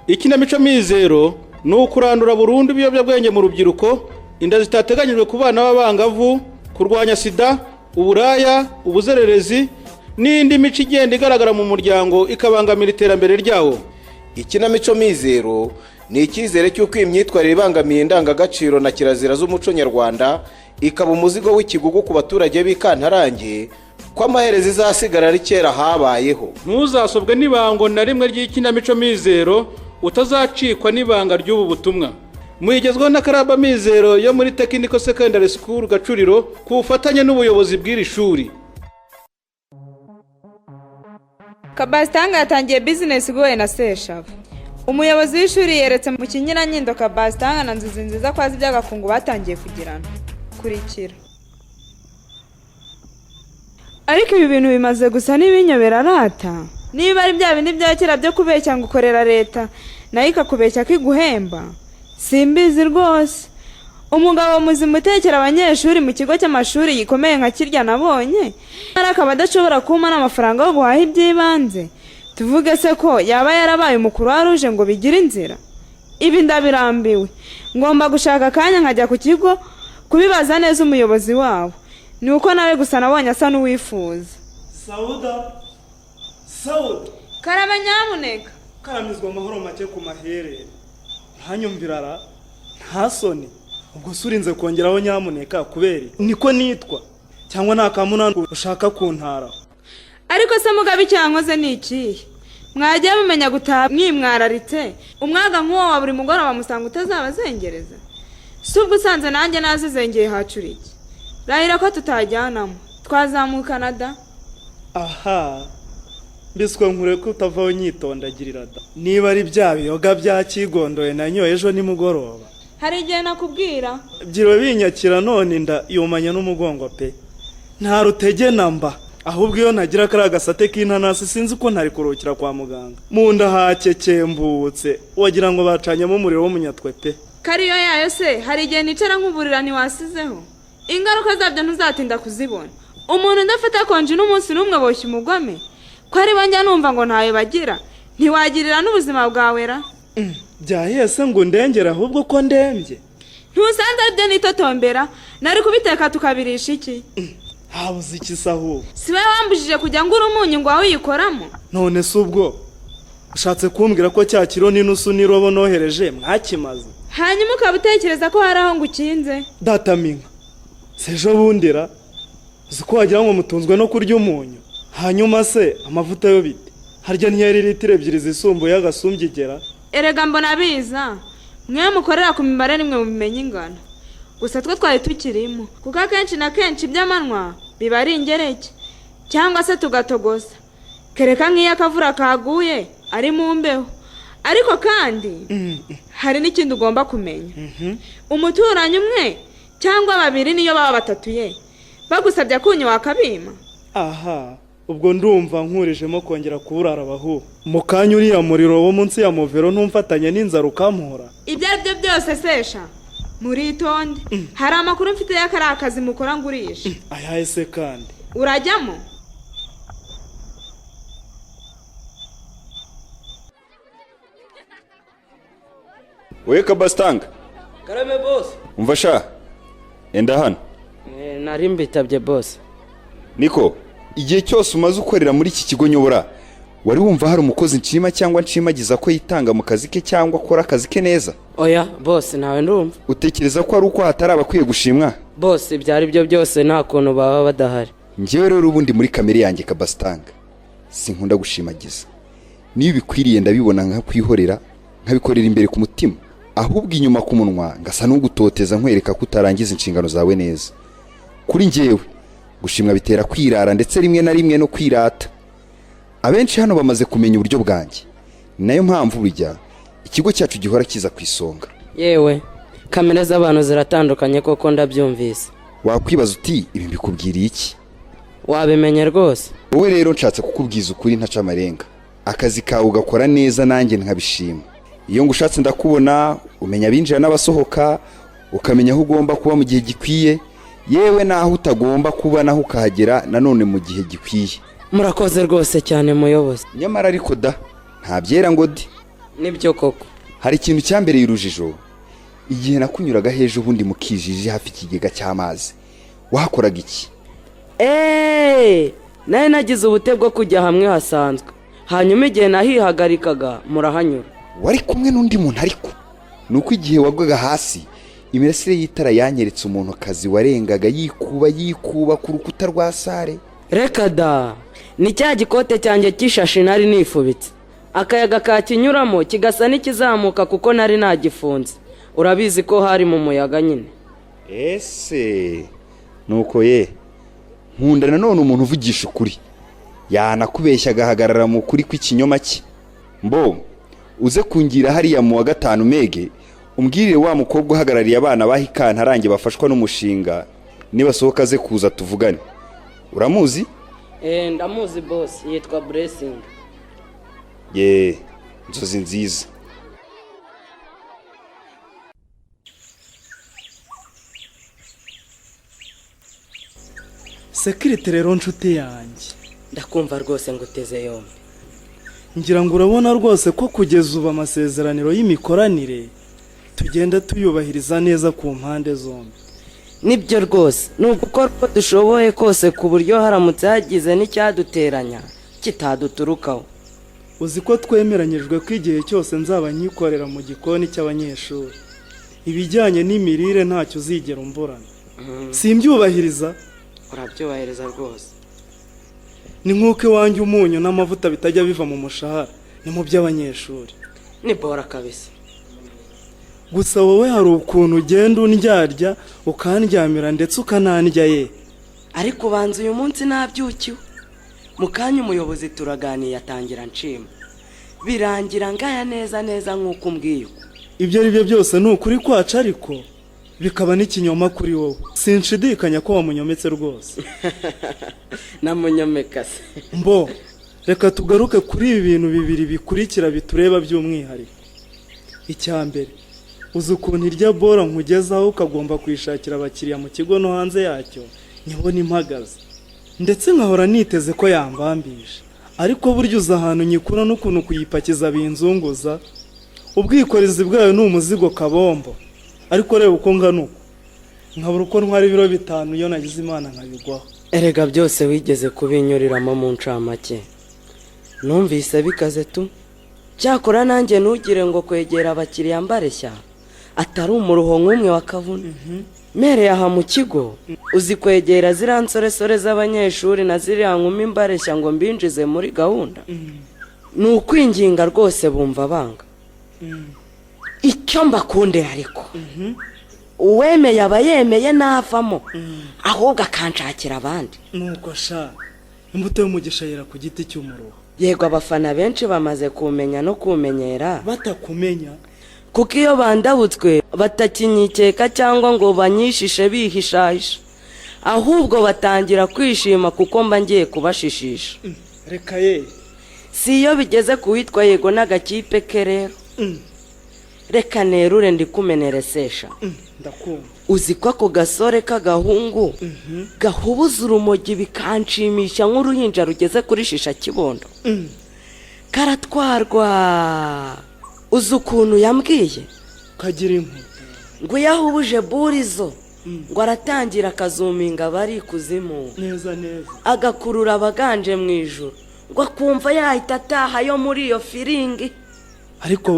Ikinamico Mizero ni ukurandura burundu ibiyobyabwenge mu rubyiruko, inda zitateganyijwe ku bana b'abangavu, kurwanya sida, uburaya, ubuzererezi n'indi mico igenda igaragara mu muryango ikabangamira iterambere ryawo. Ikinamico Mizero ni icyizere cy'uko imyitwarire ibangamiye indangagaciro na kirazira z'umuco nyarwanda ikaba umuzigo w'ikigugu ku baturage b'Ikantarange ko amaherezo izasigara ari kera habayeho. Ntuzasobwe n'ibango na rimwe ry'ikinamico Mizero, utazacikwa n'ibanga ry'ubu butumwa. Muyigezweho na Karaba Mizero yo muri Technical Secondary School Gacuriro ku bufatanye n'ubuyobozi bw'iri shuri. Kabastanga yatangiye business igoye na Seshava. Umuyobozi w'ishuri yeretse mu Kinyiranyindo Kabastanga na Nzuzi nziza kwazi by'agakungu batangiye kugirana. Kurikira. Ariko ibi bintu bimaze gusa n'ibinyobera rata. Niba ari bya bindi bya kera byo kubeshya ngo ukorera leta nayo ikakubeshya kiguhemba. Simbizi rwose. Umugabo muzima utekera abanyeshuri mu kigo cy'amashuri gikomeye nka kirya nabonye, akaba adashobora kuma n'amafaranga yo guhaha iby'ibanze. Tuvuge se ko yaba yarabaye umukuru waruje ngo bigire inzira. Ibi ndabirambiwe. Ngomba gushaka akanya nkajya ku kigo kubibaza neza umuyobozi wabo. Ni uko nawe gusa nabonye asa n'uwifuza. Sauda. Karama nyamuneka. Karamizwa amahoro make ku maherere. Ntanyumvirara. Nta soni. Ubwo surinze kongeraho nyamuneka kubera niko nitwa cyangwa nta kamunani ushaka kuntara. Ariko se mugabe cyankoze ni ikihe? Mwagiye mumenya gutaha mwimwararitse umwaga nk'uwo wa buri mugoroba musanga utazabazengereza. Subwo usanze nanjye nazizengeye hacuriki. Rahira ko tutajyanamo twazamukana da. Aha. Biswe nkure ko utavaho nyitondagirira da. Niba ari bya biyoga bya kigondoye nanyoye ejo nimugoroba. Hari igihe nakubwira. Byiro binyakira none inda yumanya n'umugongo pe. Nta rutege namba. Ahubwo iyo nagira kara gasate k'intanasi sinzi ko ntari kurukira kwa muganga. Munda hakekembutse wagira ngo bacanyemo umuriro w'umunyatwe pe. Kariyo yayo se hari igihe nicara nk'uburira ni wasizeho. Ingaruka zabyo ntuzatinda kuzibona. Umuntu ndafata konje n'umunsi n'umwe boshye umugome. Ko ari banja numva ngo ntayo bagira. Ntiwagirira n'ubuzima bwawe ra. Byahese ngo ndengera ahubwo ko ndembye. Ntusanze byo nitotombera nari kubiteka tukabirisha iki? Habuze iki saho? Siwe wambujije kujya ngura umunyu ngo awiyikoramo. None se ubwo ushatse kumbwira ko cya kiro n'inusu nirobo nohereje mwakimaze. Hanyuma ukabutekereza ko hari aho ngukinze. Data minka. Sejo bundira. Ziko wagira ngo mutunzwe no kurya umunyu. Hanyuma se amavuta yo bite? Harya ntiyari litiro 2 zisumbuye agasumbigera. Erega mbona biza. Mwe mukorera ku mimbare nimwe mubimenye ingano. Gusa twe twari tukirimo. Kuko akenshi na kenshi by'amanwa biba ari ingereke. Cyangwa se tugatogoza. Kereka nk'iya kavura kaguye ari mu mbeho. Ariko kandi hari n'ikindi ugomba kumenya. Umuturanyi umwe cyangwa babiri niyo baba batatuye. Bagusabye kunyu wakabima. Aha. Ubwo ndumva nkurijemo kongera kuburara bahu. Mukanya uriya muriro wo munsi ya movero ntumfatanye n'inzara ukampora. Ibyo ari byo byose Sesha. Muritonde. Hari amakuru mfite y'akari akazi mukora ngurisha. Ayahe se kandi. Urajyamo? Wewe Kabastanga. Karame boss. Umva sha. Enda hano. Nari mbitabye boss. Niko, igihe cyose umaze ukorera muri iki kigo nyobora, wari wumva hari umukozi nshima cyangwa nshimagiza ko yitanga mu kazi ke cyangwa akora akazi ke neza? Oya, boss nawe ndumva. Utekereza ko ari uko hatari abakwiye gushimwa? Boss byari byo byose nta kuntu baba badahari. Ngewe rero ubundi muri kamere yanjye Kabastanga. Sinkunda gushimagiza. Niyo bikwiriye ndabibona nka kwihorera, nkabikorera imbere ku mutima. Ahubwo inyuma ku munwa ngasa n'ugutoteza nkwereka ko utarangiza inshingano zawe neza. Kuri ngewe gushimwa bitera kwirara ndetse rimwe na rimwe no kwirata. Abenshi hano bamaze kumenya uburyo bwanjye. Nayo mpamvu burya ikigo cyacu gihora kiza ku isonga. Yewe, kamera z'abantu ziratandukanye koko ndabyumvise. Wakwibaza uti ibi bikubwiriye iki? Wabimenye rwose. Wowe rero nshatse kukubwiza ukuri ntaca amarenga. Akazi kawe ugakora neza nanjye nkabishima. Iyo ngushatse ndakubona umenya binjira n'abasohoka, ukamenya aho ugomba kuba mu gihe gikwiye, yewe naho utagomba kuba naho ukahagera nanone mu gihe gikwiye. Murakoze rwose cyane muyobozi. Nyamara ariko da nta byera ngo di. nibyo koko. hari ikintu cyambereye urujijo igihe nakunyuraga hejuru ubundi mukijije hafi ikigega cy'amazi. wahakoraga iki? nawe nagize ubute bwo kujya hamwe hasanzwe, hanyuma igihe nahihagarikaga murahanyura. wari kumwe n'undi muntu ariko nuko igihe wagwaga hasi imirasire y'itara yanyeretse umuntu kazi warengaga yikuba ku rukuta rwa sare. Reka da, ni cya gikote cyanjye cy'ishashi nari nifubitse, akayaga kakinyuramo kigasa n'ikizamuka kuko nari nagifunze. urabizi ko hari mu muyaga nyine. ese nuko nkunda nanone umuntu uvugisha ukuri, yanakubeshya agahagarara mu kuri kw'ikinyoma cye. uze kungira hariya mu wa gatanu mege umbwirire wa mukobwa uhagarariye abana bahikantarange bafashwa n'umushinga nibasohoka aze kuza tuvugane. uramuzi? Ndamuzi boss, yitwa Blessing. nzozi nziza. Sekirite rero nshuti yanjye, ndakumva rwose ngo uteze yombi. ngira ngo urabona rwose ko kugeza ubu amasezerano y'imikoranire tugenda tuyubahiriza neza ku mpande zombi. Nibyo rwose, ni ugukora uko dushoboye kose ku buryo haramutse hagize n'icyaduteranya kitaduturukaho. uzi ko twemeranyijwe ko igihe cyose nzaba nyikorera mu gikoni cy'abanyeshuri, ibijyanye n'imirire ntacyo uzigera umburana. simbyubahiriza? urabyubahiriza rwose. ni nk'uko iwanjye umunyu n'amavuta bitajya biva mu mushahara, ni mu by'abanyeshuri. ni bora kabisa. gusa wowe hari ukuntu ugenda undyarya ukandyamira ndetse ukanandya ariko ubanza uyu munsi nabyukiwe. mu kanya umuyobozi turaganiye atangira nshima, birangira ngaya neza nk'uko umbwiye. ibyo ari byo byose ni ukuri kwacu, ariko bikaba n'ikinyoma kuri wowe. sinshidikanya ko wamunyometse rwose. namunyomeka se. reka tugaruke kuri ibi bintu bibiri bikurikira bitureba by'umwihariko. icya mbere, uzi ukuntu irya bora nkugezaho ukagomba kuyishakira abakiriya mu kigo no hanze yacyo nyibona impagaze, ndetse nkahora niteze ko yambambisha, ariko burya uza ahantu nyikura n'ukuntu kuyipakiza binzunguza. ubwikorezi bwayo ni umuzigo kabombo, ariko reba uko ngana uko nkabura uko ntwara ibiro 5 iyo nagize imana nkabigwaho. erega byose wigeze kubinyuriramo mu ncamake, numvise bikaze tu. cyakora nanjye ntugire ngo kwegera abakiriya mbareshya atari umuruho nk'umwe wa kavuna. mere aha mu kigo uzi kwegera ziriya nsoresore z'abanyeshuri na ziriya nkumi mbareshya ngo mbinjize muri gahunda. ni ukwinginga rwose bumva banga. icyo mbakunde ariko uwemeye aba yemeye ntavamo, ahubwo akanshakira abandi. nuko sha imbuto y'umugisha yera ku giti cy'umuruho. yego abafana benshi bamaze kumenya no kumenyera. batakumenya kuko iyo bandabutswe batakinyikeka cyangwa ngo banyishishe bihishahisha, ahubwo batangira kwishima kuko mba ngiye kubashishisha. reka si iyo bigeze ku witwa yego n'agakipe ke rero. reka nerure ndikumenere sesha. ndakumva. uzi ko ako gasore k'agahungu gahubuza urumogi bikanshimisha nk'uruhinja rugeze kuri shisha kibondo. karatwarwa. uzi ukuntu yambwiye kagira impu ngo yahubuje burizo ngo aratangira akazuminga bari kuzimu neza agakurura abaganje mu ijuru ngo akumva yahita ataha yo muri iyo firingi. ariko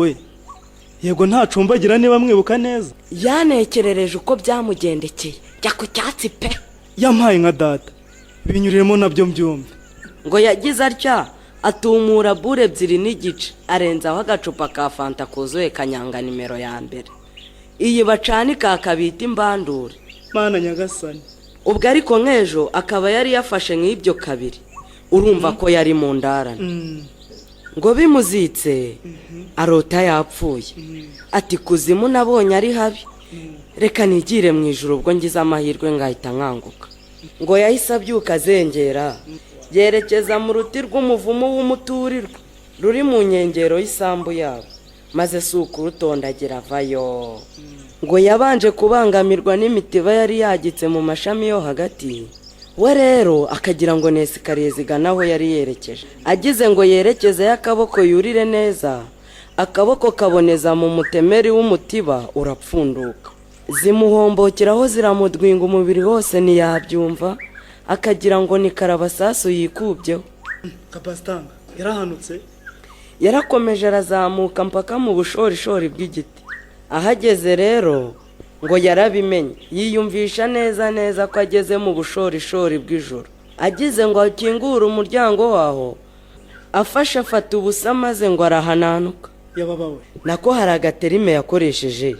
yego ntacumbagira niba mwibuka neza. yanekerereje uko byamugendekeye jya ku cyatsi pe. yampaye nka data binyuriremo nabyo mbyumve. ngo yagize atya atumura bure 2 n'igice arenzaho agacupa ka fanta kuzuye kanyanga nimero ya mbere. iyi bacanika akabita imbandure. mana nyagasani. ubwo ariko nk'ejo akaba yari yafashe nk'ibyo kabiri, urumva ko yari mu ndarana. ngo bimuzitse arota yapfuye. ati kuzimu nabonye ari habi, reka nigire mu ijuru ubwo ngize amahirwe ngahita nkanguka. ngo yahise abyuka azengera yerekeza mu ruti rw'umuvumo w'umuturirwa ruri mu nkengero y'isambu yabo, maze si ukurutondagira avayo. ngo yabanje kubangamirwa n'imitiba yari yagitse mu mashami yo hagati, we rero akagira ngo nesikariye zigana aho yari yerekeje. agize ngo yerekezeyo akaboko yurire neza, akaboko kaboneza mu mutemeri w'umutiba urapfunduka. Zimuhombokeraho ziramudwinga umubiri wose ntiyabyumva, akagira ngo ni karabasasu yikubyeho. Kapasitanga yarahanutse? Yarakomeje arazamuka mpaka mu bushorishori bw'igiti. Ahageze rero ngo yarabimenye, yiyumvisha neza ko ageze mu bushorishori bw'ijoro. Agize ngo akingure umuryango waho, afata ubusa maze ngo arahananuka. Yababawe. Nako hari agaterime yakoresheje,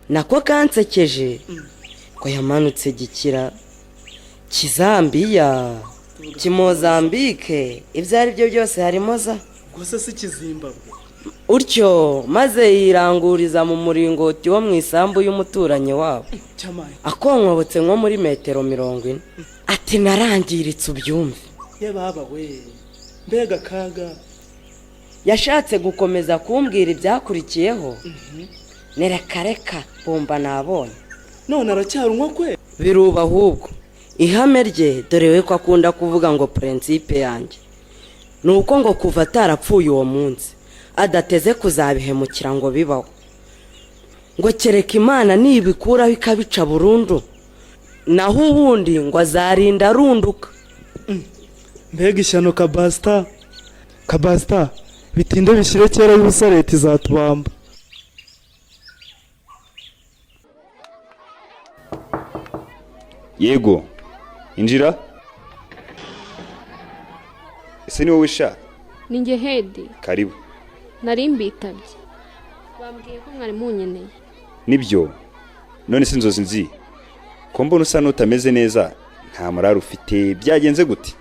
nako kansekeje ko yamanutse gikira Kizambiya, Kimozambike, ibyo ari byo byose harimo za. Gusa si Kizimbabwe. Utyo maze yiranguriza mu muringoti wo mu isambu y'umuturanyi wabo. Akonkobotse nko muri metero 40. Ati narangiritse ubyumve. Yababa we. Mbega kaga. Yashatse gukomeza kumbwira ibyakurikiyeho. Nerekareka bomba nabonye. None aracyarunwa kwe. Biruba ahubwo. Ihame rye dore we ko akunda kuvuga ngo principe yanjye. Nuko ngo kuva atarapfuye uwo munsi adateze kuzabihemukira ngo bibaho. Ngo kereka Imana nibikuraho ikabica burundu, naho ubundi ngo azarinda arunduka. Mbega ishyano Kabasta, bitinde bishyire kera y'ubusa leta izatubamba. Yego, injira. Ese ni wowe sha? Ninjye Hedi. Karibu. Nari mbitabye. Bambwiye ko mwari munyeneye. Nibyo. None se inzozi nzi. Ko mbona usa n'utameze neza, nta morale ufite, byagenze gute?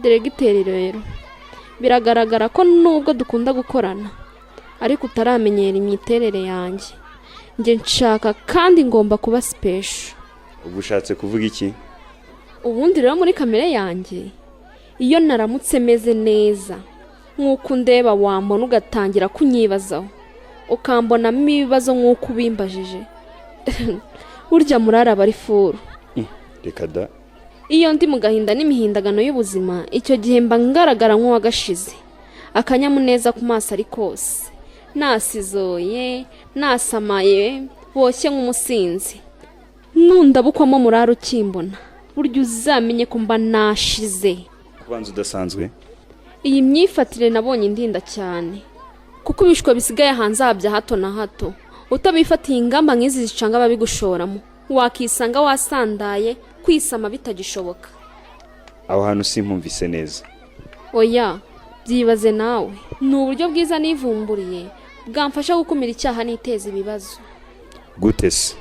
Diregiteri rero. Biragaragara ko nubwo dukunda gukorana, ariko utaramenyera imiterere yanjye. Nje nshaka kandi ngomba kuba special. Ubushatse kuvuga iki? Ubundi rero muri kamere yanjye, iyo naramutse meze neza, nk'uko ndeba wambona ugatangira kunyibazaho, ukambonamo ibibazo nk'uko ubimbajije, burya murara bari furu. Reka da. Iyo ndi mu gahinda n'imihindagano y'ubuzima, icyo gihe mba ngaragara nk'uwagashize, akanyamuneza ku maso ari kose, nasizoye, nasamaye, boshye nk'umusinzi. Nundabukwamo murara ukimbona, burya uzamenye ko mba nashize. Kubanza udasanzwe. Iyi myifatire nabonye indinda cyane, kuko ibishwa bisigaye hanze habya hato na hato, utabifatiye ingamba nk'izi zicanga babigushoramo, wakisanga wasandaye, kwisama bitagishoboka. Aho hantu simpumvise neza. Oya, byibaze nawe, ni uburyo bwiza nivumburiye bwamfasha gukumira icyaha n'iteza ibibazo. Gute se?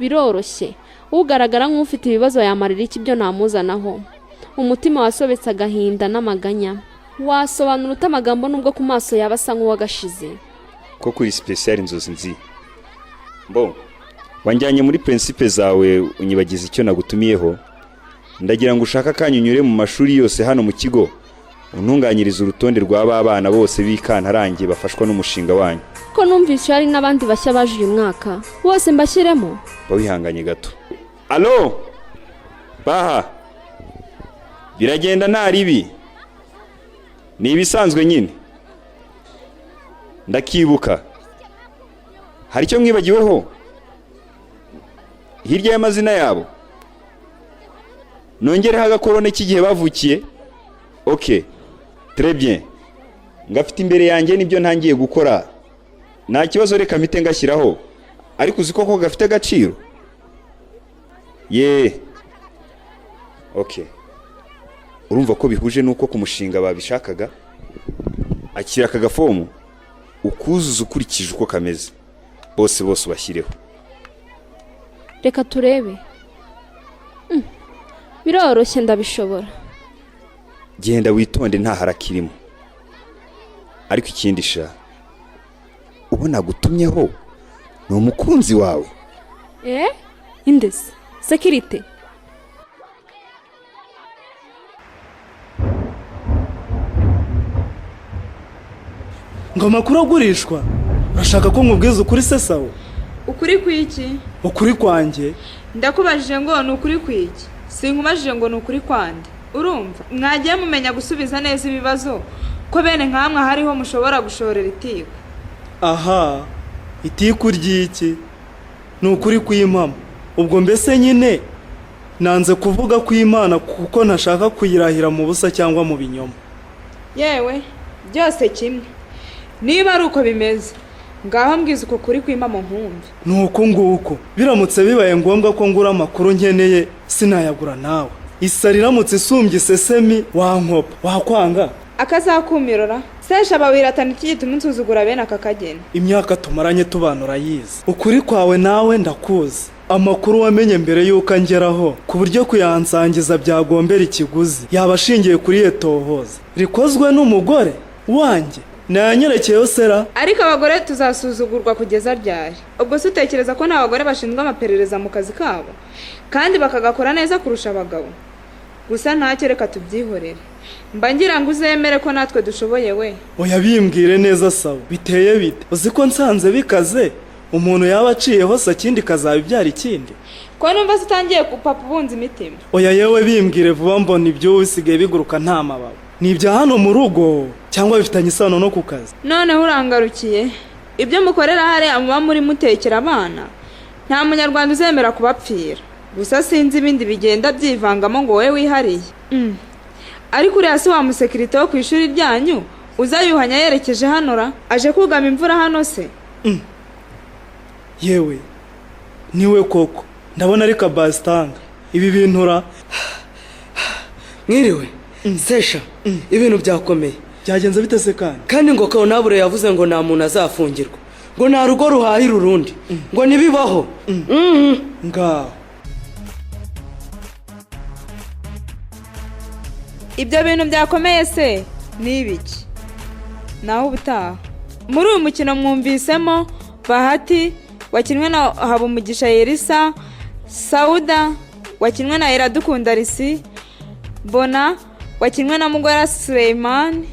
Biroroshye, ugaragara nk'ufite ibibazo yamarira iki byo namuzanaho. Umutima wasobetse agahinda n'amaganya, wasobanura utamagambo nubwo ku maso yaba asa nk'uwagashize. Ko kuri special inzozi nzi. Mbo, wanjyanye muri principe zawe unyibagiza icyo nagutumiyeho. Ndagira ngo ushaka kanyunyure mu mashuri yose hano mu kigo, untunganyiriza urutonde rw'abana bose b'ikantarangiye bafashwa n'umushinga wanyu. Ko numvise hari n'abandi bashya baje uyu mwaka, bose mbashyiremo. Bawihanganye gato. Allo? Baha. Biragenda ntaribi. Ni ibisanzwe nyine. Ndakibuka. Hari icyo mwibagiweho? Hirya y'amazina yabo. Nongereho agakorone cy'igihe bavukiye. Okay. Très bien. Ngafite imbere yanjye nibyo ntangiye gukora. Nta kibazo reka mite ngashyiraho. Ariko uzi koko gafite agaciro. Okay. Urumva ko bihuje nuko ku mushinga babishakaga. Akira akagafomu ukuzuza ukurikije uko kameze. Bose bashyireho. Reka turebe. Biroroshye ndabishobora. Genda witonde nta harakirimo. Ariko ikindi sha, ubona gutumyeho ni umukunzi wawe. Indese security. Ngo amakuru agurishwa, urashaka ko nkubwiza ukuri se sawa? Ukuri kwiki? Ukuri kwanjye. Ndakubajije ngo ni ukuri kwiki, sinkubajije ngo ni ukuri kwande. Urumva mwagiye mumenya gusubiza neza ibibazo, ko bene nkamwe hariho mushobora gushorera itiku. aha itiku ry'iki ni ukuri kw'impamo ubwo mbese nyine nanze kuvuga kw'Imana kuko ntashaka kuyirahira mu busa cyangwa mu binyoma. Yewe byose kimwe, niba ari uko bimeze ngaho mbwiza uko kuri kw'Imana nkumve. ni uko nguko biramutse bibaye ngombwa ko ngura amakuru nkeneye sinayagura nawe. Isari iramutse isumbye isesemi wankopa wakwanga Akazakumirora sesha bawiratana iki gituma unsuzugura bene aka kageni. imyaka tumaranye tubanura yize ukuri kwawe nawe ndakuzi amakuru wamenye mbere y'uko angeraho ku buryo kuyansangiza byagombera ikiguzi yaba ashingiye kuri etohoza rikozwe n'umugore wanjye nayanyerekeyeho sera. Ariko abagore tuzasuzugurwa kugeza ryari? Ubwo se utekereza ko n'abagore bashinzwe amaperereza mu kazi kabo kandi bakagakora neza kurusha abagabo? Gusa ntacyo reka tubyihorere, mba ngira ngo uzemere ko natwe dushoboye we. Oya bimbwire neza sawa biteye bite? Uzi ko nsanze bikaze umuntu yaba aciyeho se kindi kazabibyara ikindi? Ko numva se utangiye kupapa ubunza imitima. Oya yewe bimbwire vuba mbona ibyo bisigaye biguruka nta mababa. Ni ibya hano mu rugo cyangwa bifitanye isano no ku kazi? Noneho urangarukiye ibyo mukorera hariya muba muri mutekera abana, nta munyarwanda uzemera kubapfira. Gusa sinzi ibindi bigenda byivangamo ngo wowe wihariye. Ariko uriya si wa musekirite wo ku ishuri ryanyu uzayuhanya yerekeje hanora aje kugama imvura hano se? Yewe niwe koko ndabona ari kabastanga ibi bintura. Mwiriwe sesha ibintu byakomeye. Byagenze bite se kandi ngo Kabonabure yavuze ngo nta muntu azafungirwa, ngo nta rugo ruhahira urundi, ngo nibibaho. ngaho Ibyo bintu byakomeye se ni ibiki? Naho ubutaha muri uyu mukino mwumvisemo Bahati wakinwe na Habumugisha Yerisa, Sauda wakinwe na Iradukunda Risi, Bona wakinwe na Mugwera Suleiman,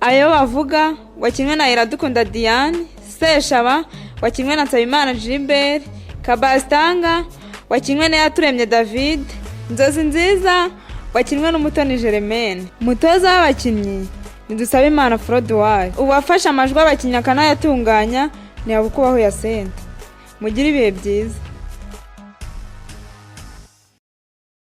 Ayo bavuga wakinwe na Iradukunda Diane, Seshaba wakinwe na Nsabimana Gilbert, Kabastanga wakinwe na Yaturemye David, Nzozi Nziza wakinwe n'Umutoni Jeremaine. Mutoza w'abakinnyi ni Dusabimana Frodoir. Uwafashe amajwi abakinnyi akanayatunganya ni Abukubaho Yasente. Mugire ibihe byiza.